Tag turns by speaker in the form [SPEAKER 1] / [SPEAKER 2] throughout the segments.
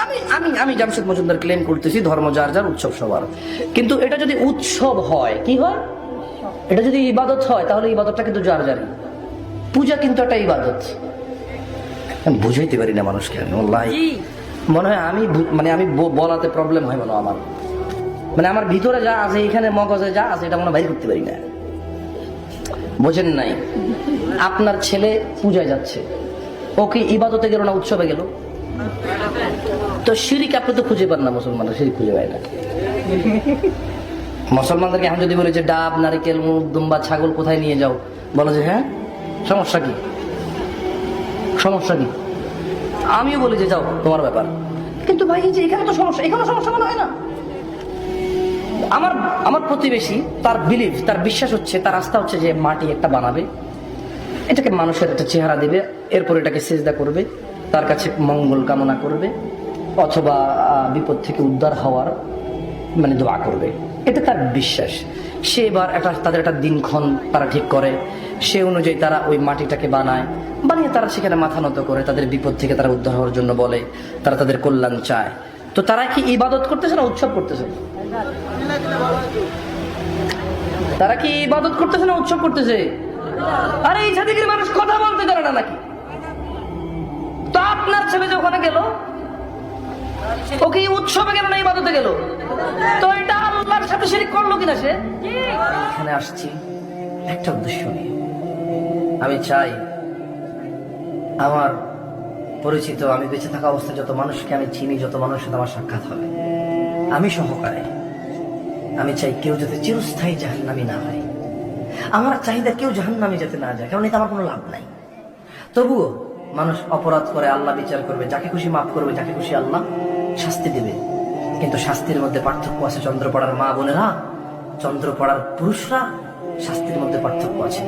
[SPEAKER 1] আমি আমি আমি জামশেদ মজুমদার ক্লেম করতেছি ধর্ম যার যার, উৎসব সবার, কিন্তু এটা যদি উৎসব হয়, কি হয়, এটা যদি ইবাদত হয় তাহলে ইবাদতটা কিন্তু যার যারই। পূজা কিন্তু একটা ইবাদত। আমি বুঝাইতে পারি না মানুষকে, ওয়াল্লাহি মনে হয় আমি বলাতে প্রবলেম হয় মনে হয় আমার, মানে আমার ভিতরে যা আছে, এখানে মগজে যা আছে, এটা মনে বাইর করতে পারি না। বোঝেন নাই? আপনার ছেলে পূজায় যাচ্ছে, ও কি ইবাদতে গেল না উৎসবে গেল? তো শিরিক আপনি তো খুঁজে পান না, মুসলমানরা শিরিক খুঁজে পায় না। মুসলমানদেরকে এখন যদি বলে যে ডাব, নারিকেল, মুগ, দুম্বা, ছাগল কোথায় নিয়ে যাও, বলো যে হ্যাঁ, সমস্যা কি? সমস্যা কি? আমিও বলি যে যাও, তোমার ব্যাপার। কিন্তু ভাই এই যে এখানে তো সমস্যা, এখানে সমস্যা মনে হয় না। আমার প্রতিবেশী, তার বিলিভ, তার বিশ্বাস হচ্ছে, তার আস্থা হচ্ছে যে মাটি একটা বানাবে, এটাকে মানুষের একটা চেহারা দিবে, এরপর এটাকে সিজদা করবে, তার কাছে মঙ্গল কামনা করবে, অথবা বিপদ থেকে উদ্ধার হওয়ার মানে দোয়া করবে, এটা তার বিশ্বাস। সে এবার তাদের একটা দিনক্ষণ তারা ঠিক করে, সে অনুযায়ী তারা ওই মাটিটাকে বানিয়ে তারা সেখানে মাথা নত করে, তাদের বিপদ থেকে তারা উদ্ধার হওয়ার জন্য বলে, তারা তাদের কল্যাণ চায়। তো তারা কি ইবাদত করতেছে না উৎসব করতেছে? তারা কি ইবাদত করতেছে না উৎসব করতেছে? আরে এই জাতির মানুষ কথা বলতে পারে না নাকি? তো আপনার ছেলে যে ওখানে গেল, ও কি উৎসবে গেল না ইবাদতে গেল? তো এটা আল্লাহর সাথে শিরক করলো কিনা সে? এখানে আসছি একটা উদ্দেশ্য নিয়ে। আমি চাই আমার পরিচিত, আমি বেঁচে থাকা অবস্থায় যত মানুষকে আমি চিনি, যত মানুষের সাথে আমার সাক্ষাৎ হবে, আমি সহকারে, আমি চাই কেউ যাতে চিরস্থায়ী জাহান্নামী না হয়। আমার চাহিদা কেউ জাহান্নামে যেতে না যায়, কারণ এটা আমার কোনো লাভ নাই। তবুও মানুষ অপরাধ করে, আল্লাহ বিচার করবে, যাকে খুশি মাফ করবে, যাকে খুশি আল্লাহ শাস্তি দেবে। কিন্তু শাস্তির মধ্যে পার্থক্য আছে। চন্দ্রপড়ার মা বোনেরা, চন্দ্রপড়ার পুরুষরা, শাস্তির মধ্যে পার্থক্য আছে।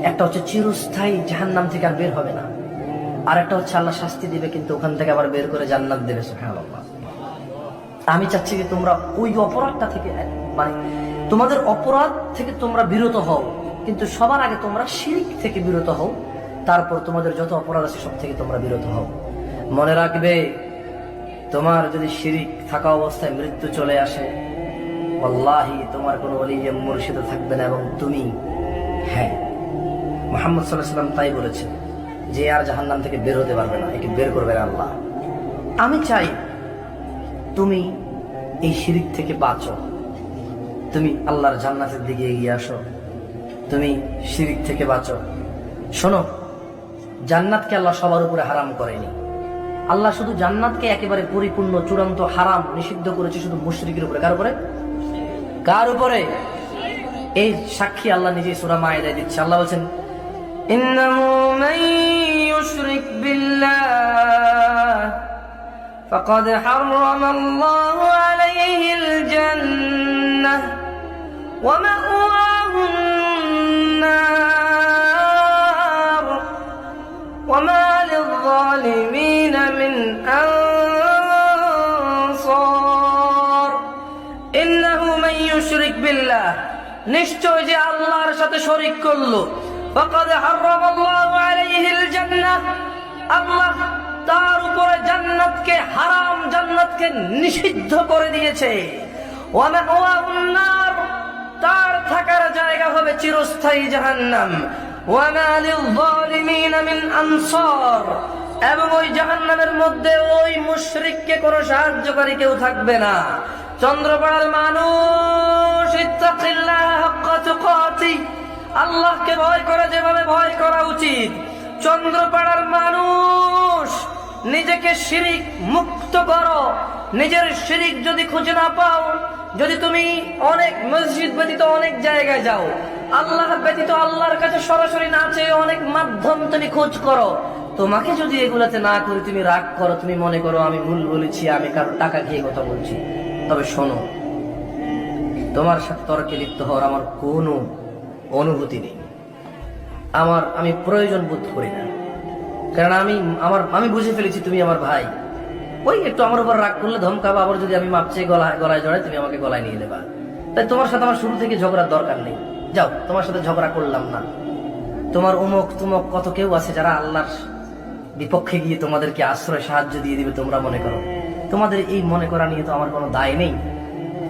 [SPEAKER 1] একটা হচ্ছে চিরস্থায়ী জাহান্নাম থেকে আর বের হবে না, আর একটা হচ্ছে আল্লাহ শাস্তি দিবে কিন্তু ওখান থেকে আবার বের করে জান্নাত দেবে। সুবহানাল্লাহ। আমি চাচ্ছি যে তোমরা ওই অপরাধটা থেকে, মানে তোমাদের অপরাধ থেকে তোমরা বিরত হও, কিন্তু সবার আগে তোমরা শিরক থেকে বিরত হও, তারপর তোমাদের যত অপরাধ আছে সব থেকে তোমরা বিরত হও। মনে রাখবে, তোমার যদি শিরক থাকা অবস্থায় মৃত্যু চলে আসে, আল্লাহি তোমার কোনো ওলি মুর্শিদ থাকবে না, এবং তুমি, হ্যাঁ, মুহাম্মদ সাল্লাল্লাহু আলাইহি ওয়াসাল্লাম তাই বলেছে যে আর জাহান্নাম থেকে বের হতে পারবে না, একে বের করবে না আল্লাহ। আমি চাই তুমি এই শিরক থেকে বাঁচো, তুমি আল্লাহর জান্নাতের দিকে এগিয়ে আসো, তুমি শিরক থেকে বাঁচো। শোনো, জান্নাতকে আল্লাহ সবার উপরে হারাম করেনি। আল্লাহ শুধু জান্নাতকে একেবারে পরিপূর্ণ চূড়ান্ত হারাম নিষিদ্ধ করেছে শুধু মুশরিকের উপরে। কার উপরে? কার উপরে? এই সাক্ষী আল্লাহ নিজে সূরা মায়েদায় দিচ্ছে। আল্লাহ বলেন, ইন্নাহু মান ইউশরিক বিল্লাহ ফাকাদ হারামাল্লাহু আলাইহিল জান্নাহ ওয়া মাওয়াহুন নার ওয়া মা লিয-যালিমিন মিন আনসার। ইন্নাহু মান ইউশরিক বিল্লাহ, নিশ্চয় যে আল্লাহর সাথে শরীক করলো, ফাকাদ হারামাল্লাহু আলাইহিল জান্নাহ, আল্লাহ তার উপরে জান্নাতকে হারাম, জান্নাতকে নিষিদ্ধ করে দিয়েছে। ওয়া মাওয়াহুন নার, তার থাকার জায়গা হবে চিরস্থায়ী জাহান্নাম। ওয়া মা লিয-যালিমিন মিন আনসার, এবং ওই জাহান্নামের মধ্যে ওই মুশরিককে কোনো সাহায্যকারী কেউ থাকবে না। চন্দ্রপাড়ার মানুষ, ইত্তাকিল্লাহ হাক্কা তুকাতি, আল্লাহকে ভয় করা যেভাবে ভয় করা উচিত। চন্দ্রপাড়ার মানুষ, নিজেকে শিরিক মুক্ত করো। নিজের শিরিক যদি খুঁজে না পাও, যদি তুমি অনেক মসজিদ ব্যতীত অনেক জায়গায় যাও, আল্লাহ ব্যতীত আল্লাহর কাছে সরাসরি না চেয়ে অনেক মাধ্যম তুমি খোঁজ করো, তোমাকে যদি এগুলাতে না করি তুমি রাগ করো, তুমি মনে করো আমি ভুল বলেছি, আমি কারো টাকা খেয়ে কথা বলছি, তবে শোনো, তোমার সাথে তর্কে লিপ্ত হওয়ার আমার কোনো অনুভূতি নেই। আমি প্রয়োজন বোধ করি না, কারণ আমি বুঝে ফেলেছি তুমি আমার ভাই। ওই একটু আমার উপর রাগ করলে ধমকাবা, আবার যদি আমি মাপ চেয়ে গলায় জড়াই, তুমি আমাকে গলায় নিয়ে নেবা। তাই তোমার সাথে আমার শুরু থেকে ঝগড়ার দরকার নেই। যাও, তোমার সাথে ঝগড়া করলাম না। তোমার উমক তুমক কত কেউ আছে যারা আল্লাহর বিপক্ষে গিয়ে তোমাদেরকে আশ্রয় সাহায্য দিয়ে দিবে, তোমরা মনে করো। তোমাদের এই মনে করা নিয়ে তো আমার কোনো দায় নেই।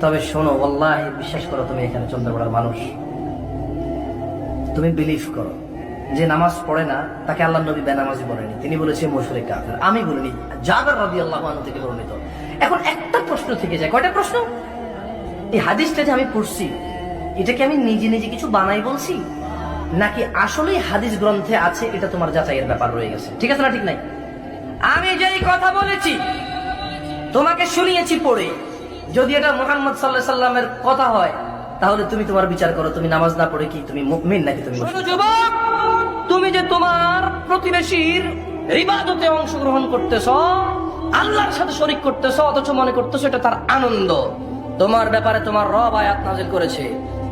[SPEAKER 1] তবে শোনো, আল্লাহ বিশ্বাস করো, তুমি এখানে চন্দ্রপাড়ার মানুষ, তুমি বিলিভ করো যে নামাজ পড়ে না তাকে আল্লাহ নবী বেনামাজি বলেনি, তিনি বলেছে মুশরিক কাফের। আমি বলিনি, জাবের রাদিয়াল্লাহু আনহু থেকে বর্ণিত। এখন একটা প্রশ্ন থেকে যায়, কয়টা প্রশ্ন? এই হাদিসটা যে আমি পড়ছি, এটা কি আমি নিজে নিজে কিছু বানাই বলছি, নাকি আসলেই হাদিস গ্রন্থে আছে? এটা তোমার যাচাইয়ের ব্যাপার রয়ে গেছে, ঠিক আছে না ঠিক নাই? আমি যেই কথা বলেছি তোমাকে শুনিয়েছি পড়ে, যদি এটা মুহাম্মদ সাল্লাল্লাহু আলাইহি সাল্লামের কথা হয়, তাহলে তুমি তোমার বিচার করো, তুমি নামাজ না পড়ে কি তুমি মুমিন নাকি তুমি মুশরিক? যুবক, তুমি যে তোমার প্রতিবেশীর ইবাদতে অংশগ্রহণ করতেছো, আল্লাহর সাথে শরীক করতেছো, অথচ মনে করতেছো এটা তার আনন্দ। তোমার ব্যাপারে তোমার রব আয়াত নাযিল করেছে,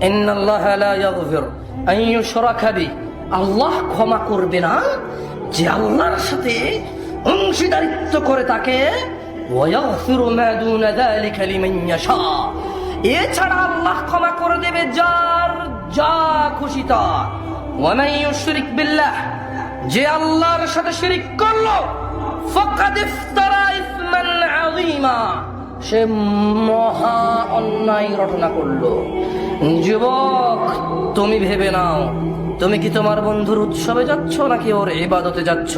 [SPEAKER 1] ইন্নাল্লাহা লা ইয়াগফির আন ইউশরাকা বিহি, আল্লাহ ক্ষমা করবে না যে আল্লাহর সাথে অংশীদারিত্ব করে তাকে, ওয়া ইয়াগফিরু মা দুনা যালিকা লিমান ইয়াশা, এছাড়া আল্লাহ ক্ষমা করে দেবে যার যা খুশি তার। ওয়া মান ইউশরিক বিল্লাহ, যে আল্লাহর সাথে শিরক করলো, ফাকাদ ইফতারা ইসমান আযীমা, সে মহা অন্যায় রটনা করলো। যুবক, তুমি ভেবে নাও, তুমি কি তোমার বন্ধুর উৎসবে যাচ্ছ নাকি ওর ইবাদতে যাচ্ছ?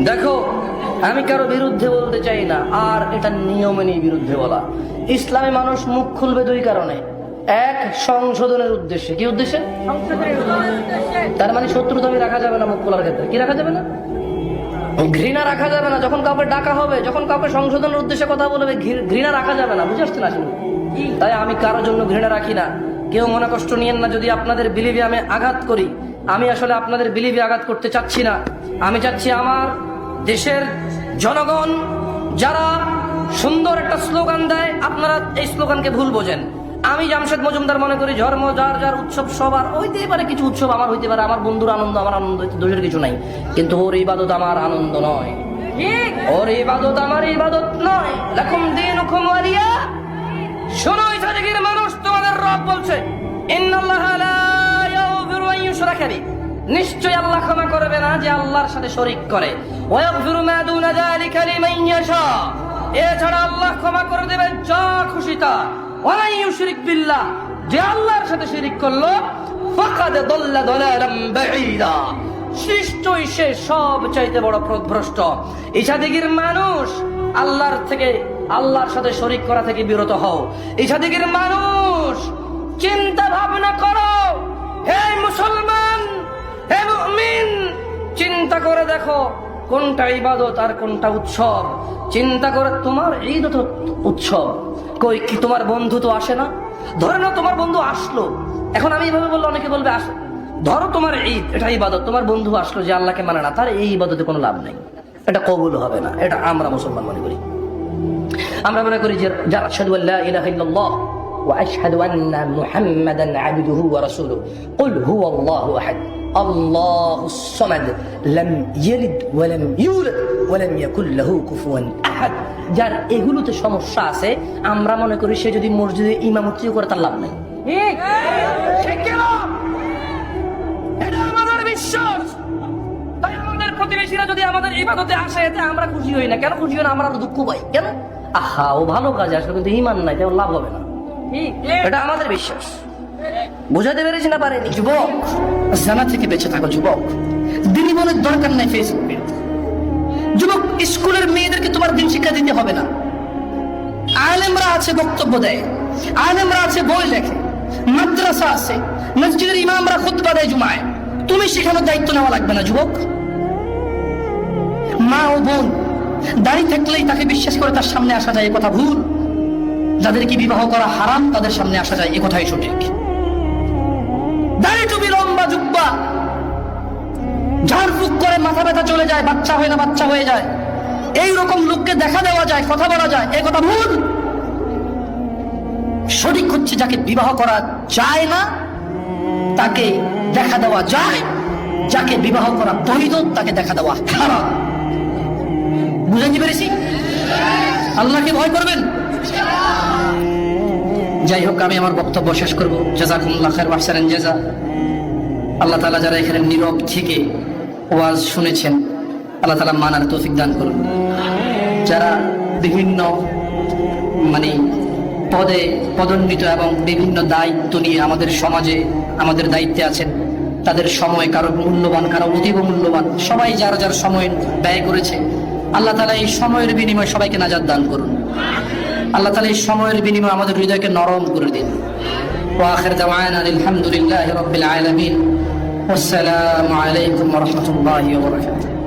[SPEAKER 1] দেখো, আমি কারো বিরুদ্ধে বলতে চাই না, আর এটা নিয়মেরই বিরুদ্ধে বলা। ইসলামে মানুষ মুখ খুলবে দুই কারণে, এক, সংশোধনের উদ্দেশ্যে। কি উদ্দেশ্যে? তার মানে শত্রুতা রাখা যাবে না মুখ খোলার ক্ষেত্রে। কি রাখা যাবে না? ঘৃণা রাখা যাবে না। যখন কাউকে ডাকা হবে, যখন কাউকে সংশোধনের উদ্দেশ্যে কথা বলবে, ঘৃণা রাখা যাবে না। বুঝে আসছে না? তাই আমি কারোর জন্য ঘৃণা রাখি না। কেউ মনে কষ্ট নিয়েন না যদি আপনাদের বিলিভে আমি আঘাত করি। আমি আসলে আপনাদের বিলিভে আঘাত করতে চাচ্ছি না। আমি চাচ্ছি আমার দেশের জনগণ যারা সুন্দর একটা স্লোগান দেয়, আপনারা এই স্লোগানকে ভুল বোঝেন। আমি জামশেদ মজুমদার মনে করি ধর্ম যার যার উৎসব সবার হইতে পারে, কিছু উৎসব আমার হইতে পারে, আমার বন্ধুর আনন্দ আমার আনন্দ, দোষের কিছু নাই। কিন্তু ওর ইবাদত আমার আনন্দ নয়, ওর ইবাদত আমার ইবাদত নয়। লাকুম দীনুকুম ওয়ালিয়া। শোনো ইসরায়েলের মানুষ, তোমাদের রব বলছে, ইন্নাল্লাহা লা ইয়াগফিরু আন ইউশরাকা বিহি, নিশ্চয় আল্লাহ ক্ষমা করবে না যে আল্লাহর সাথে শরীক করে। ওয়া ইয়াগফিরু মা দুনা যালিকা লিমান ইয়াশা, এছাড়া আল্লাহ ক্ষমা করে দেবে যা খুশি তা। ওয়া মান ইউশরিক বিল্লাহ, যে আল্লাহর সাথে শিরক করলো, ফাকাদ দাল্লা দালালাম বাঈদা, নিশ্চয়ই সে সবচাইতে বড় পথভ্রষ্ট। ইসাদিগির মানুষ, আল্লাহর থেকে আল্লাহর সাথে শরীক করা থেকে বিরত হও। ইসাদিগির মানুষ, চিন্তা ভাবনা করো, হে মুসলমান, হে মুমিন, চিন্তা করে দেখো কোনটা ইবাদত আর কোনটা উৎসব। চিন্তা করে, তোমার ঈদ তো উৎসব, কই কি তোমার বন্ধু তো আসে না? ধরে নাও তোমার বন্ধু আসলো, এখন আমি এইভাবে বললে অনেকে বলবে আসে, ধরো তোমার ঈদ, এটা ইবাদত, তোমার বন্ধু আসলো যে আল্লাহকে মানে না, তার এই ইবাদতে কোনো লাভ নেই, এটা কবুল হবে না। এটা আমরা মুসলমান মনে করি। আমরা মনে করি যে যারা আশহাদু আল্লা ইলাহা ইল্লাল্লাহ ওয়া আশহাদু আন্না মুহাম্মাদান আবদুহু ওয়া রাসূলুহু, কুল হুয়াল্লাহু আহাদ আল্লাহুস সামাদ লাম ইয়ালিদ ওয়া লাম ইউলাদ ওয়া লাম ইয়াকুল লাহু কুফুয়ান আহাদ, যার এগুলোতে সমস্যা আছে, আমরা মনে করি সে যদি মসজিদে ইমামতিও করে তার লাভ নাই। ঠিক না? এটা আমাদের বিশ্বাস। তাই আমাদের প্রতিবেশীরা যদি আমাদের ইবাদতে আসে, এতে আমরা খুশি হই না। কেন খুশি হই না? আমরা দুঃখ পাই। কেন? আহা, ও ভালো কাজে আসলে, কিন্তু ইমান নাই, তাই লাভ হবে না। এটা আমাদের বিশ্বাস। বুঝাতে পেরেছি না পারেনি? যুবক, জানা থেকে বেঁচে থাকো। যুবক, দিনই বলে দরকার নাই ফেসবুকে। যুবক, স্কুলের মেয়েদেরকে তোমার দিন শিক্ষা দিতে হবে না। আলেমরা আছে, বক্তব্য দেয়, আলেমরা আছে, বই লেখে, মাদ্রাসা আছে, মসজিদের ইমামরা খুতবা দেয় জুমায়, তুমি শেখানোর দায়িত্ব নেওয়া লাগবে না। যুবক, মা ও বোন দাঁড়িয়ে থাকলেই তাকে বিশ্বাস করে তার সামনে আসা যায়, এ কথা ভুল। যাদেরকে বিবাহ করা হারাম তাদের সামনে আসা যায়, এ কথাই সঠিক। দাড়ি টুপি লম্বা জুব্বা ঝাড়ফুঁক করে মাথা ব্যথা চলে যায়, বাচ্চা হয় না বাচ্চা হয়ে যায়, এইরকম লোককে দেখা দেওয়া যায়, কথা বলা যায়, এ কথা ভুল। সঠিক হচ্ছে যাকে বিবাহ করা যায় না তাকে দেখা দেওয়া যায়, যাকে বিবাহ করা বৈধ তাকে দেখা দেওয়া হারাম। বুঝাতে পেরেছি? আল্লাহকে ভয় করবেন। যাই হোক, আমি আমার বক্তব্য শেষ করবো। জাযাকুমুল্লাহ খায়র ওয়া আহসানাল জাযা। আল্লাহ তাআলা যারা এখানে নীরব থেকে ওয়াজ শুনেছেন, আল্লাহ তাআলা মানার তৌফিক দান করুন। যারা বিভিন্ন মানে পদে পদোন্নীত এবং বিভিন্ন দায়িত্ব নিয়ে আমাদের সমাজে আমাদের দায়িত্বে আছেন, তাদের সময় কারো মূল্যবান, কারো অতীব মূল্যবান, সবাই যার যার সময় ব্যয় করেছে। আল্লাহ তাআলা এই সময়ের বিনিময়ে সবাইকে নাজাত দান করুন। আল্লাহ তাআলা এই সময়ের বিনিময়ে আমাদের হৃদয়কে নরম করে দিন। ওয়া আখির দাওয়ানা আলহামদুলিল্লাহি রাব্বিল আলামিন। ওয়াসসালামু আলাইকুম ওয়া রাহমাতুল্লাহি ওয়া বারাকাতুহু।